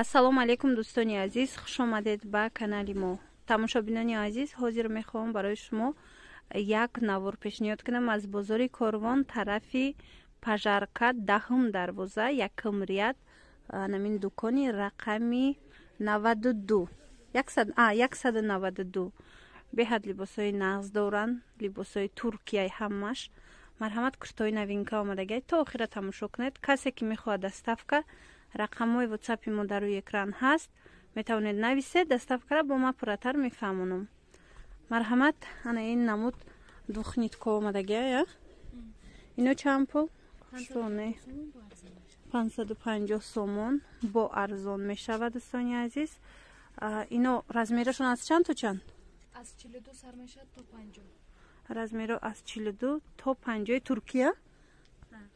ассалому алейкум дӯстони азиз, хуш омадед ба канали мо. Тамошобинони азиз, ҳозир мехоҳам барои шумо як навор пешниҳод кунам аз бозори Корвон, тарафи Пажарка, 10-ум дарвоза, якум ряд, намин дукони рақами 92 192. Беҳад либосҳои нағз доранд, либосҳои туркияи ҳамаш. Марҳамат, куртои новинка омадагай, то охира тамошо кунед. Касе ки мехоҳад доставка, рақамҳои ватсапи мо дар рӯи экран ҳаст, метавонед нависед, доставкара бо ма пурратар мефаҳмонам. Марҳамат, ана ин намуд двухнитко омадагая. Ино чанд пул? 550 сомон бо арзон мешавад дӯстони азиз. Ино размерашон аз чанд то чанд? Аз 42 сар мешавад то 50. Размеро аз 42 то 50 Туркия.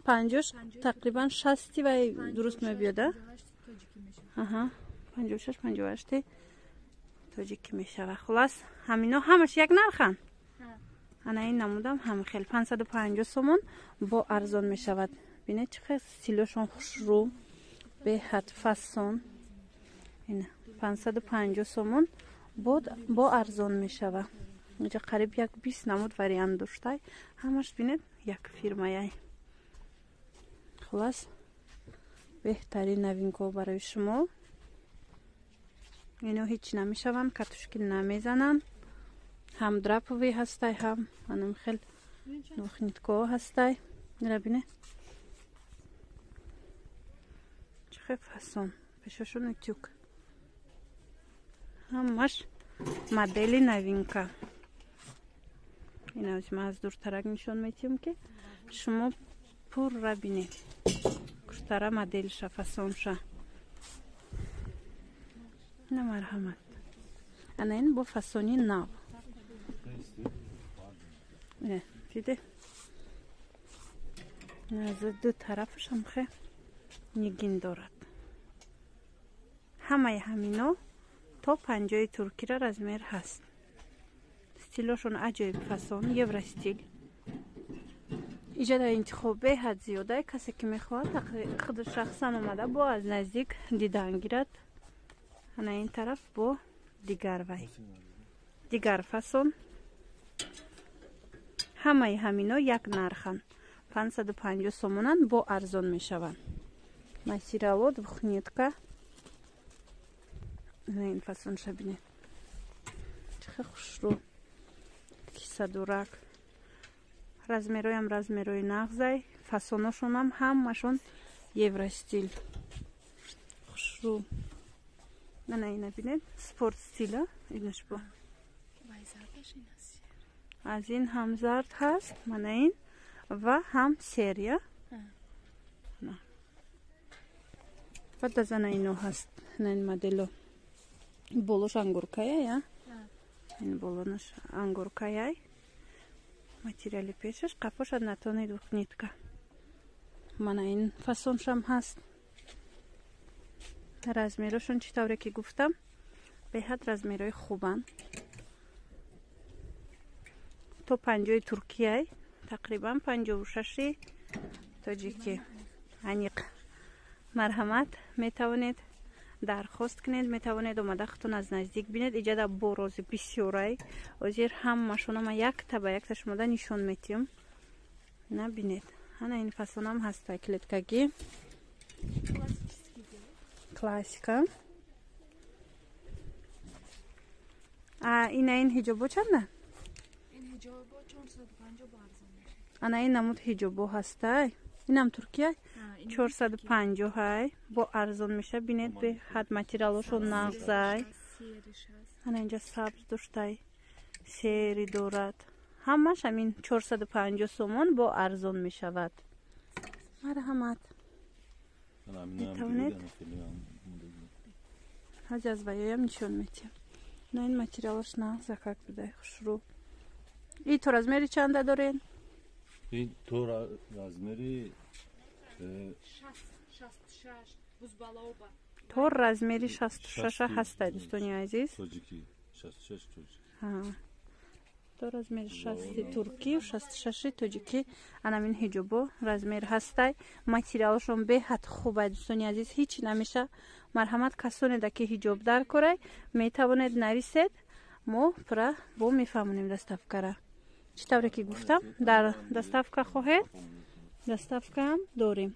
50 тақрибан 60 вай дуруст мебиёда? Аҳа, 56-58 тоҷики мешава. Хулас, ҳамино ҳамаш як нархан? Ана ин намудам ҳама хел 550 сомон бо арзон мешавад. Бинед чӣ хел стилошон хушрӯ, беҳад фасон. Ина 550 сомон бо арзон мешава. Инҷа қариб як 20 намуд вариант доштай. Ҳамаш бинед як фирмаяй. Хулас, беҳтарин новинко барои шумо. Ино ҳеҷ намешаванд, катушки намезананд. Ҳам драпови ҳастай, ҳам анам хел двухнитко ҳастай. Ира бине чӣ хел фасон, пешашон утюг. Ҳамаш модели новинка. Ина ма аз дуртарак нишон метиҳам ки шумо пурра бинед. Куштара моделиша, фасонша. На марҳамат. Ана ин бо фасони нав. Диде? аз ду тарафашам хе нигин дорад. Ҳамаи ҳамино то 50 туркира размер ҳаст. Стилошон аҷоиб фасон, евростил. иҷода интихоб беҳад зиёда. Касе ки мехоҳад худ шахсан омада бо аз наздик дидан гирад. ана ин тараф бо дигар вай, дигар фасон. ҳамаи ҳамино як нархан 550 сомонанд, бо арзон мешаванд. Масирало двухнитка. ана ин фасон шабинед чӣ хел хушрӯ, кисадурак. размероям размерои нағзай, фасоношонам ҳамашон евростил. хушрӯ. ана ина бинед спорт стила. инаш бо аз ин ҳам зард ҳаст, мана ин ва ҳам серия. баъд аз ана ино ҳаст. ана ин модело болош ангуркаяй, ин болонош ангуркаяй. материали пешаш қафош аз натони двухнитка. мана ин фасоншам ҳаст. размерошон чӣ тавре ки гуфтам, беҳад размерои хубанд. то 50 туркияй, тақрибан 56 тоҷики. аниқ. марҳамат, метавонед дархост кунед, метавонед омада худтон аз наздик бинед. иҷада борози бисёрай. озир ҳамашонама якта ба якта шумода нишон метиҳам. на бинед. ана ин фасонам ҳастай клеткагӣ. классика. ина ин ҳиҷобо чанда? Ин ҳиҷобо 450 бо арзон мешавад. ана ин намуд ҳиҷобо ҳастай. инам туркия 450 ҳай, бо арзон меша. бинед беҳад материалошон нағзай. ана инҷа сабз доштай, сери дорад. ҳамаш ҳамин 450 сомон бо арзон мешавад. марҳамат. метавонед ҳаҷ аз ваёям нишон метиҳам. на ин материалош нағза как будай хушрӯ. и то размери чанда дорен? ин то размери 66 бузбалоба. то размери 66 ҳастай дӯстони азиз. тоҷики 66 тоҷики. то размери 60 турки 66 тоҷикӣ анамин ҳиҷобо размер ҳастай материалшон беҳад хубай. дӯстони азиз ҳеҷ намеша марҳамат касонеда ки ҳиҷоб дар корай метавонед нависед мо пура бо мефаҳмонем доставкара чӣ тавре ки гуфтам дар доставка хоҳед доставка ҳам дорем.